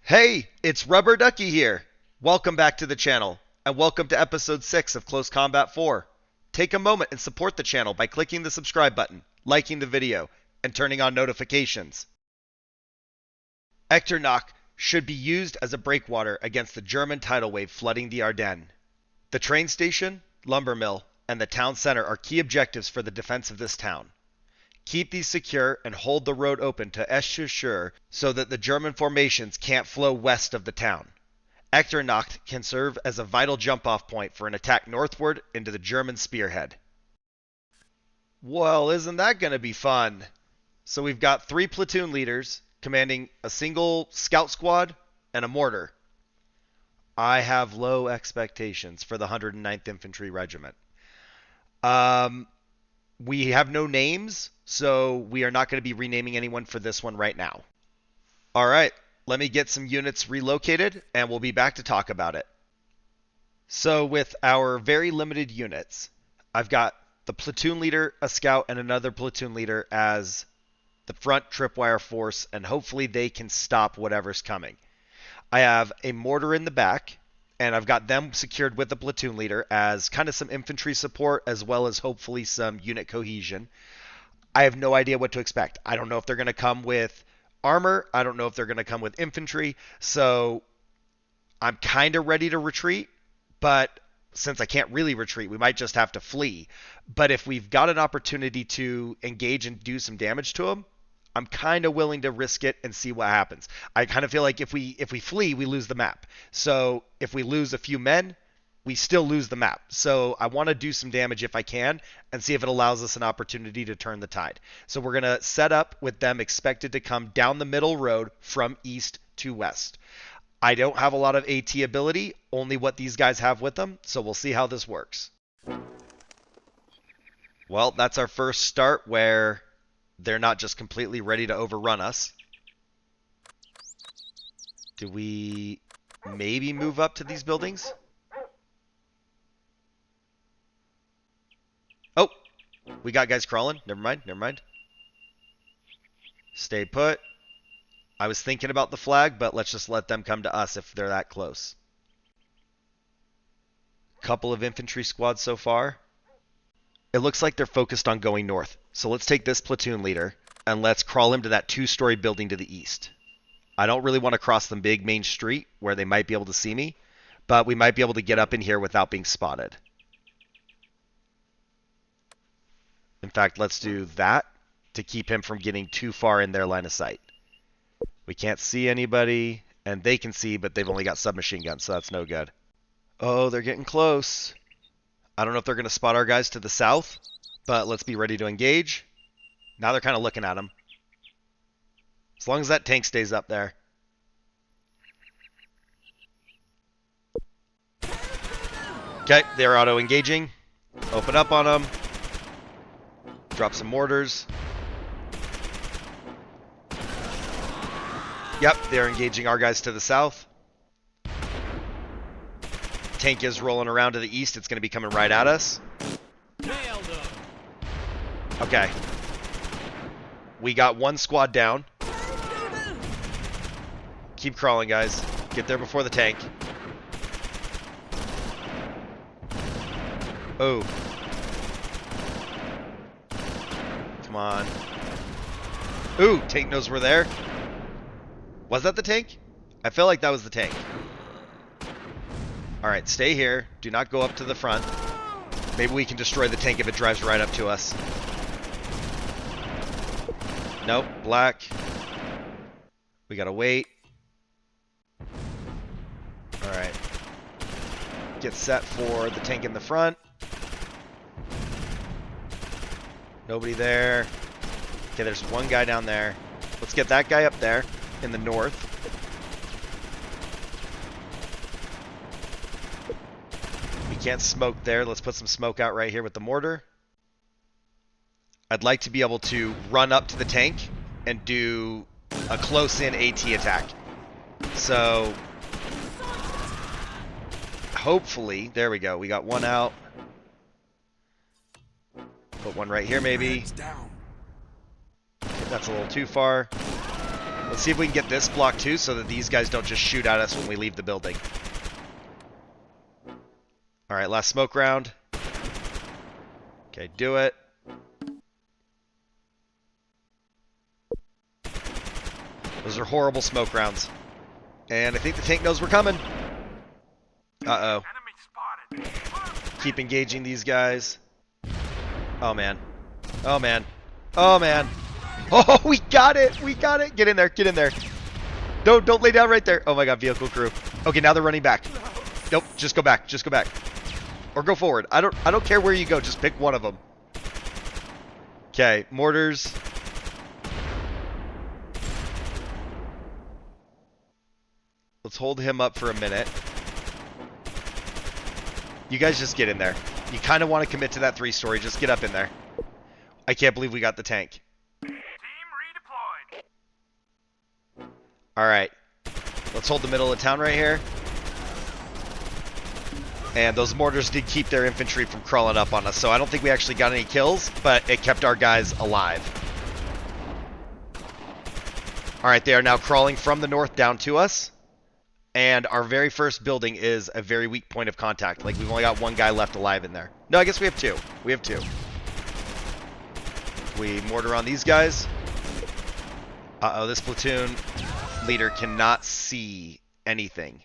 Hey, it's Rubber Ducky here. Welcome back to the channel, and welcome to episode 6 of Close Combat 4. Take a moment and support the channel by clicking the subscribe button, liking the video, and turning on notifications. Echternacht should be used as a breakwater against the German tidal wave flooding the Ardennes. The train station, lumber mill, and the town center are key objectives for the defense of this town. Keep these secure and hold the road open to Echternacht so that the German formations can't flow west of the town. Echternacht can serve as a vital jump-off point for an attack northward into the German spearhead. Well, isn't that going to be fun? So we've got 3 platoon leaders commanding a single scout squad and a mortar. I have low expectations for the 109th Infantry Regiment. We have no names, so we are not going to be renaming anyone for this one right now. All right, let me get some units relocated, and we'll be back to talk about it. So with our very limited units, I've got the platoon leader, a scout, and another platoon leader as the front tripwire force, and hopefully they can stop whatever's coming. I have a mortar in the back, and I've got them secured with the platoon leader as kind of some infantry support as well as hopefully some unit cohesion. I have no idea what to expect. I don't know if they're going to come with armor. I don't know if they're going to come with infantry. So I'm kind of ready to retreat, but since I can't really retreat, we might just have to flee. But if we've got an opportunity to engage and do some damage to them, I'm kind of willing to risk it and see what happens. I kind of feel like if we flee, we lose the map. So if we lose a few men, we still lose the map. So I want to do some damage if I can and see if it allows us an opportunity to turn the tide. So we're going to set up with them expected to come down the middle road from east to west. I don't have a lot of AT ability, only what these guys have with them. So we'll see how this works. Well, that's our first start where they're not just completely ready to overrun us. Do we maybe move up to these buildings? Oh, we got guys crawling. Never mind. Stay put. I was thinking about the flag, but let's just let them come to us if they're that close. Couple of infantry squads so far. It looks like they're focused on going north. So let's take this platoon leader and let's crawl him to that 2-story building to the east. I don't really want to cross the big main street where they might be able to see me, but we might be able to get up in here without being spotted. In fact, let's do that to keep him from getting too far in their line of sight. We can't see anybody, and they can see, but they've only got submachine guns, so that's no good. Oh, they're getting close. I don't know if they're going to spot our guys to the south, but let's be ready to engage. Now they're kind of looking at them. As long as that tank stays up there. Okay, they're auto-engaging. Open up on them. Drop some mortars. Yep, they're engaging our guys to the south. Tank is rolling around to the east. It's going to be coming right at us. Okay. We got one squad down. Keep crawling, guys. Get there before the tank. Oh. Come on. Ooh, tank knows we're there. Was that the tank? I feel like that was the tank. Alright, stay here. Do not go up to the front. Maybe we can destroy the tank if it drives right up to us. Nope, black. We gotta wait. Alright. Get set for the tank in the front. Nobody there. Okay, there's one guy down there. Let's get that guy up there in the north. We can't smoke there. Let's put some smoke out right here with the mortar. I'd like to be able to run up to the tank and do a close-in AT attack. So, hopefully, there we go. We got one out. Put one right here, maybe. Okay, that's a little too far. Let's see if we can get this block too so that these guys don't just shoot at us when we leave the building. Alright, last smoke round. Okay, do it. Those are horrible smoke rounds. And I think the tank knows we're coming. Uh-oh. Keep engaging these guys. Oh, man. Oh, man. Oh, man. Oh, we got it! We got it! Get in there, get in there. Don't lay down right there. Oh my god, vehicle crew. Okay, now they're running back. Nope, just go back, just go back. Or go forward. I don't care where you go, just pick one of them. Okay, mortars. Let's hold him up for a minute. You guys just get in there. You kind of want to commit to that 3-story. Just get up in there. I can't believe we got the tank. Team redeployed. Alright. Let's hold the middle of town right here. And those mortars did keep their infantry from crawling up on us, so I don't think we actually got any kills, but it kept our guys alive. Alright, they are now crawling from the north down to us. And our very first building is a very weak point of contact. Like, we've only got one guy left alive in there. No, I guess we have two. We have two. We mortar on these guys. Uh-oh, this platoon leader cannot see anything.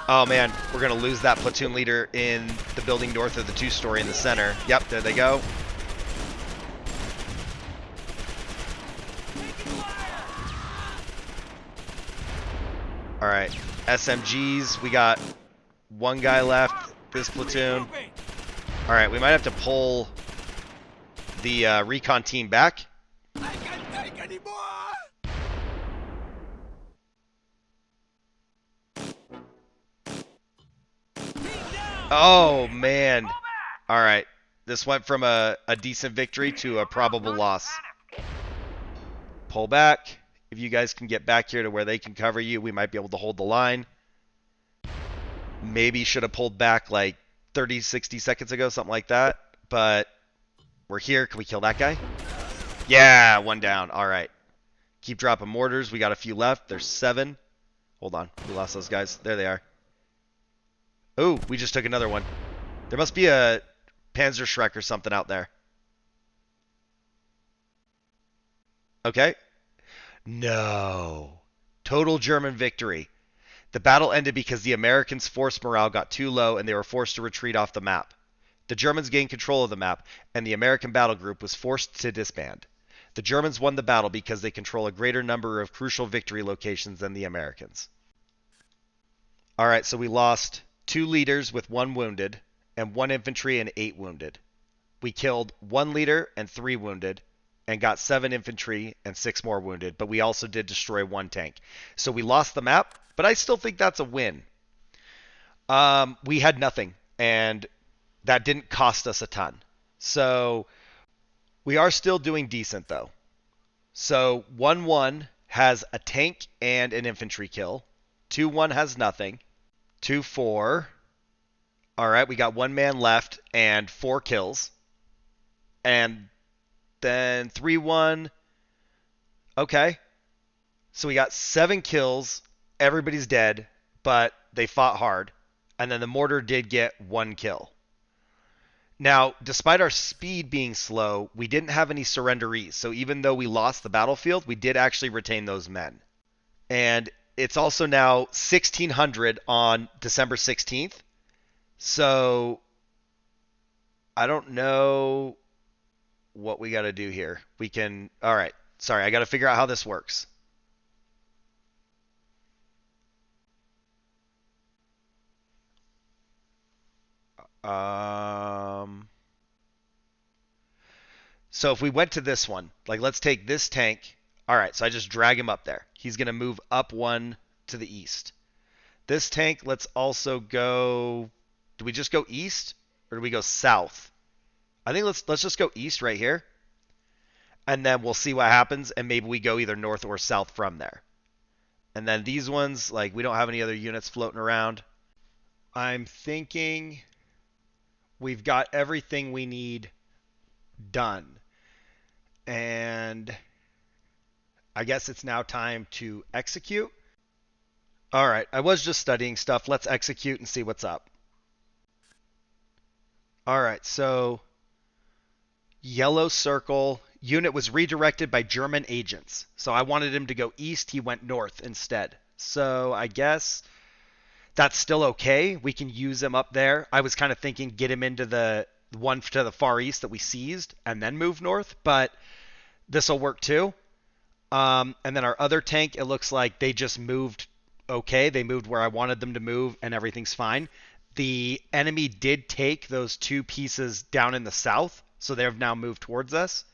Oh, man. We're going to lose that platoon leader in the building north of the 2-story in the center. Yep, there they go. Alright, SMGs, we got one guy left, this platoon. Alright, we might have to pull the recon team back. I can't take anymore. Oh, man. Alright, this went from a decent victory to a probable loss. Pull back. If you guys can get back here to where they can cover you, we might be able to hold the line. Maybe should have pulled back like 30, 60 seconds ago, something like that. But we're here. Can we kill that guy? Yeah, one down. All right. Keep dropping mortars. We got a few left. There's 7. Hold on. We lost those guys. There they are. Ooh, we just took another one. There must be a Panzer Shrek or something out there. Okay. No. Total German victory. The battle ended because the Americans' force morale got too low and they were forced to retreat off the map. The Germans gained control of the map and the American battle group was forced to disband. The Germans won the battle because they control a greater number of crucial victory locations than the Americans. Alright, so we lost 2 leaders with 1 wounded and 1 infantry and 8 wounded. We killed 1 leader and 3 wounded. And got 7 infantry and 6 more wounded, but we also did destroy 1 tank. So we lost the map, but I still think that's a win. We had nothing, and that didn't cost us a ton. So we are still doing decent, though. So 1-1 has a tank and an infantry kill. 2-1 has nothing. 2-4. All right, we got 1 man left and 4 kills. And then 3-1. Okay. So we got 7 kills. Everybody's dead, but they fought hard. And then the mortar did get 1 kill. Now, despite our speed being slow, we didn't have any surrenderees. So even though we lost the battlefield, we did actually retain those men. And it's also now 1600 on December 16th. So I don't know what we got to do here. We can... All right. Sorry, I got to figure out how this works. So if we went to this one, like let's take this tank. All right, so I just drag him up there. He's going to move up 1 to the east. This tank, let's also go... Do we just go east or do we go south? I think let's just go east right here. And then we'll see what happens, and maybe we go either north or south from there. And then these ones, like, we don't have any other units floating around. I'm thinking we've got everything we need done. And I guess it's now time to execute. All right, I was just studying stuff. Let's execute and see what's up. All right, so yellow circle unit was redirected by German agents. So I wanted him to go east. He went north instead. So I guess that's still okay. We can use him up there. I was kind of thinking get him into the one to the far east that we seized and then move north, but this will work too. And then our other tank, it looks like they just moved okay. They moved where I wanted them to move and everything's fine. The enemy did take those two pieces down in the south, so they have now moved towards us.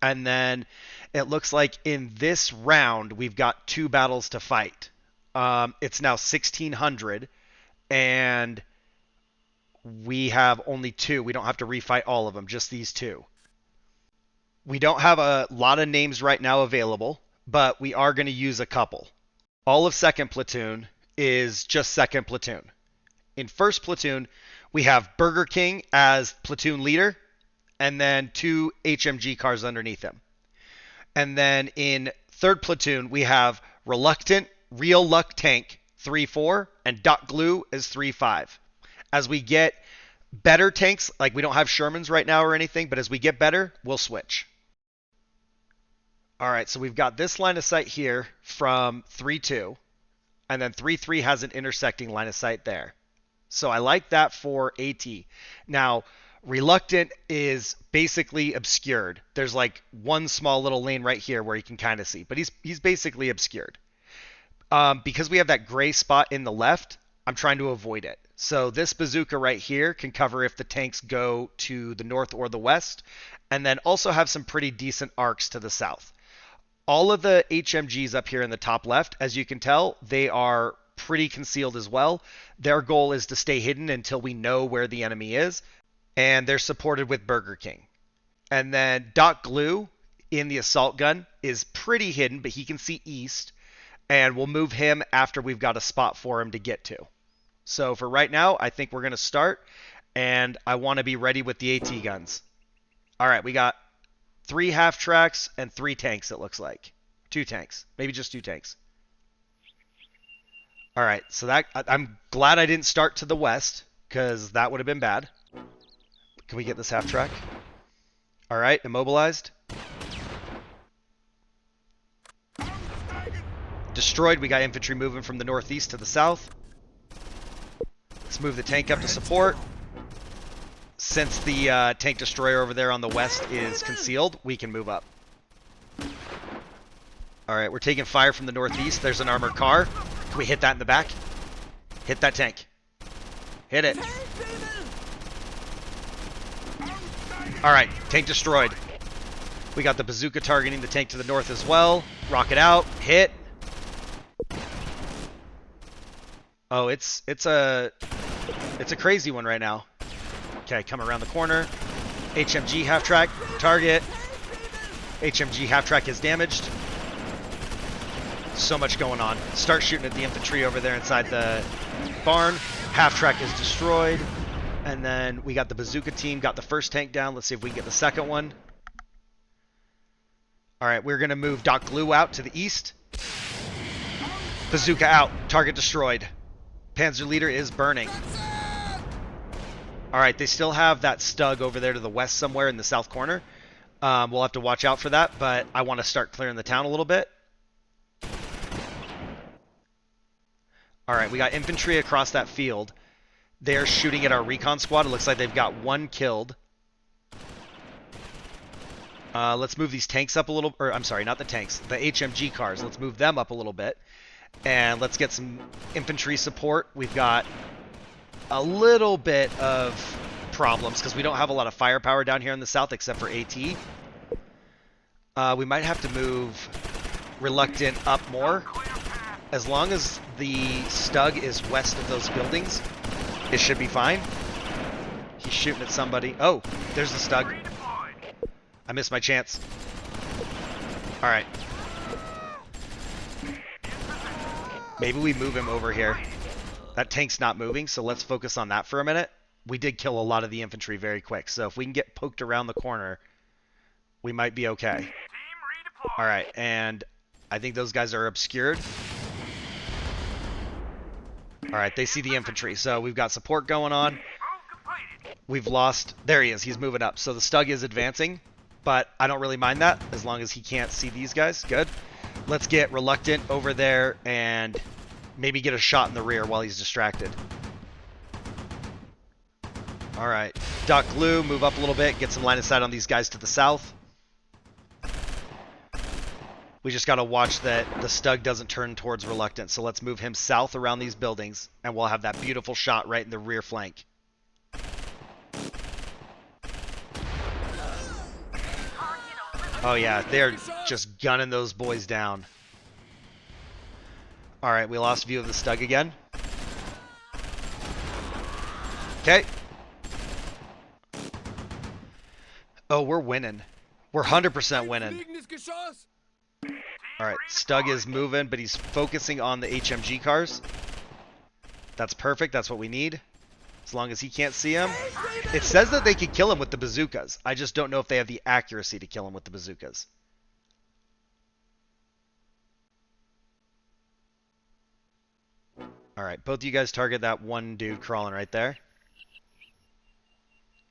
And then it looks like in this round, we've got two battles to fight. It's now 1600, and we have only two. We don't have to refight all of them, just these two. We don't have a lot of names right now available, but we are going to use a couple. All of second platoon is just second platoon. In first platoon, we have Burger King as platoon leader, and then two HMG cars underneath him. And then in third platoon, we have Reluctant, Real Luck Tank 3-4, and Dot Glue is 3-5. As we get better tanks, like we don't have Shermans right now or anything, but as we get better, we'll switch. All right, so we've got this line of sight here from 3-2, and then 3-3 has an intersecting line of sight there. So I like that for AT. Now, Reluctant is basically obscured. There's like one small little lane right here where you can kind of see, but he's basically obscured. Because we have that gray spot in the left, I'm trying to avoid it. So this bazooka right here can cover if the tanks go to the north or the west, and then also have some pretty decent arcs to the south. All of the HMGs up here in the top left, as you can tell, they are pretty concealed as well. Their goal is to stay hidden until we know where the enemy is, and they're supported with Burger King. And then Dot Glue in the assault gun is pretty hidden, but he can see east, and we'll move him after we've got a spot for him to get to. So for right now, I think we're going to start, and I want to be ready with the AT guns. All right, we got 3 half-tracks and 3 tanks, it looks like. 2 tanks. Maybe just 2 tanks. All right, so that I'm glad I didn't start to the west, because that would have been bad. Can we get this half-track? All right, immobilized. Destroyed. We got infantry moving from the northeast to the south. Let's move the tank up to support. Since the tank destroyer over there on the west is concealed, we can move up. All right, we're taking fire from the northeast. There's an armored car. Can we hit that in the back? Hit that tank. Hit it. All right, tank destroyed. We got the bazooka targeting the tank to the north as well. Rocket out. Hit. Oh, it's a crazy one right now. Okay, come around the corner. HMG half-track. Target. HMG half-track is damaged. So much going on. Start shooting at the infantry over there inside the barn. Half-track is destroyed. And then we got the bazooka team. Got the first tank down. Let's see if we can get the second one. All right, we're going to move Dot Glue out to the east. Bazooka out. Target destroyed. Panzer leader is burning. All right, they still have that stug over there to the west somewhere in the south corner. We'll have to watch out for that, but I want to start clearing the town a little bit. All right, we got infantry across that field. They're shooting at our recon squad. It looks like they've got 1 killed. Let's move these tanks up a little, or I'm sorry, not the tanks, the HMG cars. Let's move them up a little bit. And let's get some infantry support. We've got a little bit of problems because we don't have a lot of firepower down here in the south except for AT. We might have to move Reluctant up more. As long as the stug is west of those buildings, it should be fine. He's shooting at somebody. Oh, there's the stug. I missed my chance. All right. Maybe we move him over here. That tank's not moving, so let's focus on that for a minute. We did kill a lot of the infantry very quick, so if we can get poked around the corner, we might be okay. All right, and I think those guys are obscured. All right, they see the infantry. So we've got support going on. We've lost... There he is. He's moving up. So the Stug is advancing, but I don't really mind that as long as he can't see these guys. Good. Let's get Reluctant over there and maybe get a shot in the rear while he's distracted. All right. Doc Glue, move up a little bit. Get some line of sight on these guys to the south. We just got to watch that the Stug doesn't turn towards Reluctant. So let's move him south around these buildings, and we'll have that beautiful shot right in the rear flank. Oh yeah, they're just gunning those boys down. All right, we lost view of the Stug again. Okay. Oh, we're winning. We're 100% winning. All right, Stug is moving, but he's focusing on the HMG cars. That's perfect. That's what we need. As long as he can't see him. It says that they could kill him with the bazookas. I just don't know if they have the accuracy to kill him with the bazookas. All right, both of you guys target that one dude crawling right there.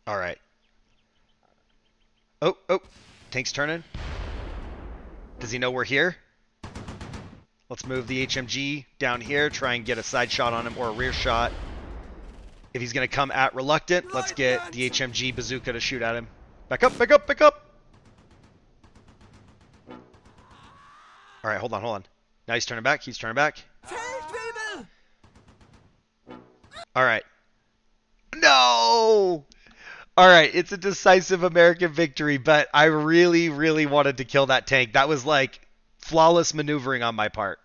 All right. Oh, tank's turning. Does he know we're here? Let's move the HMG down here, try and get a side shot on him or a rear shot. If he's going to come at Reluctant, let's get the HMG bazooka to shoot at him. Back up, back up, back up! All right, hold on. Now he's turning back, All right. No! All right, it's a decisive American victory, but I really, really wanted to kill that tank. That was like flawless maneuvering on my part.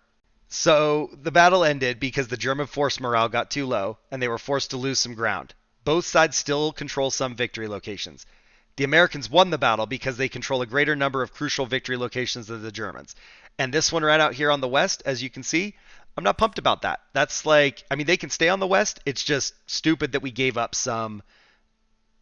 So the battle ended because the German force morale got too low, and they were forced to lose some ground. Both sides still control some victory locations. The Americans won the battle because they control a greater number of crucial victory locations than the Germans. And this one right out here on the west, as you can see, I'm not pumped about that. That's like, I mean, they can stay on the west. It's just stupid that we gave up some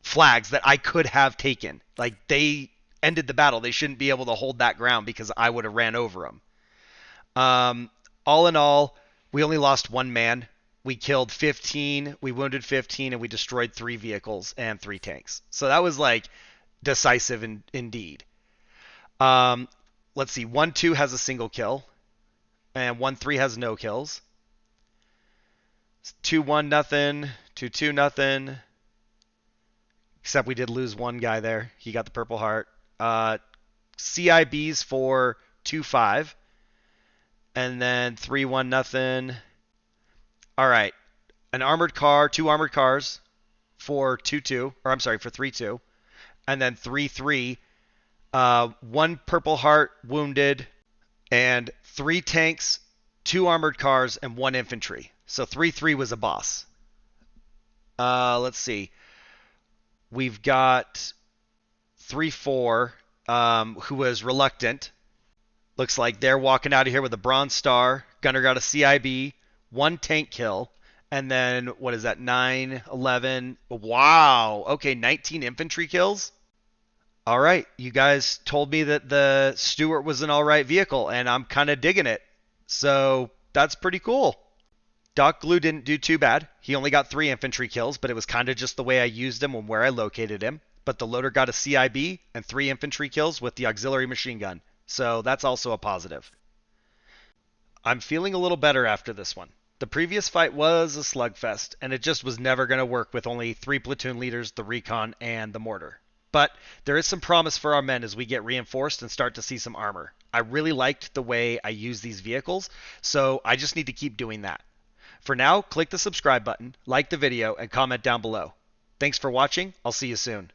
flags that I could have taken. Like, they ended the battle. They shouldn't be able to hold that ground because I would have ran over them. All in all, we only lost one man. We killed 15, we wounded 15, and we destroyed 3 vehicles and 3 tanks. So that was like decisive indeed. Let's see, 1-2 has a single kill, and 1-3 has no kills. 2-1 nothing, 2-2 nothing. Except we did lose one guy there. He got the Purple Heart. CIBs for 2-5. And then 3-1 nothing. All right. An armored car, 2 armored cars for 2-2. Or I'm sorry, for 3-2. And then 3-3. 1 Purple Heart wounded. And 3 tanks, 2 armored cars, and 1 infantry. So 3-3 was a boss. Let's see. We've got 3-4, who was Reluctant. Looks like they're walking out of here with a Bronze Star. Gunner got a CIB, 1 tank kill, and then, what is that, 9, 11. Wow, okay, 19 infantry kills. All right, you guys told me that the Stuart was an all right vehicle, and I'm kind of digging it. So that's pretty cool. Doc Glue didn't do too bad. He only got 3 infantry kills, but it was kind of just the way I used him and where I located him. But the loader got a CIB and 3 infantry kills with the auxiliary machine gun. So that's also a positive. I'm feeling a little better after this one. The previous fight was a slugfest, and it just was never going to work with only 3 platoon leaders, the recon, and the mortar. But there is some promise for our men as we get reinforced and start to see some armor. I really liked the way I use these vehicles, so I just need to keep doing that. For now, click the subscribe button, like the video, and comment down below. Thanks for watching. I'll see you soon.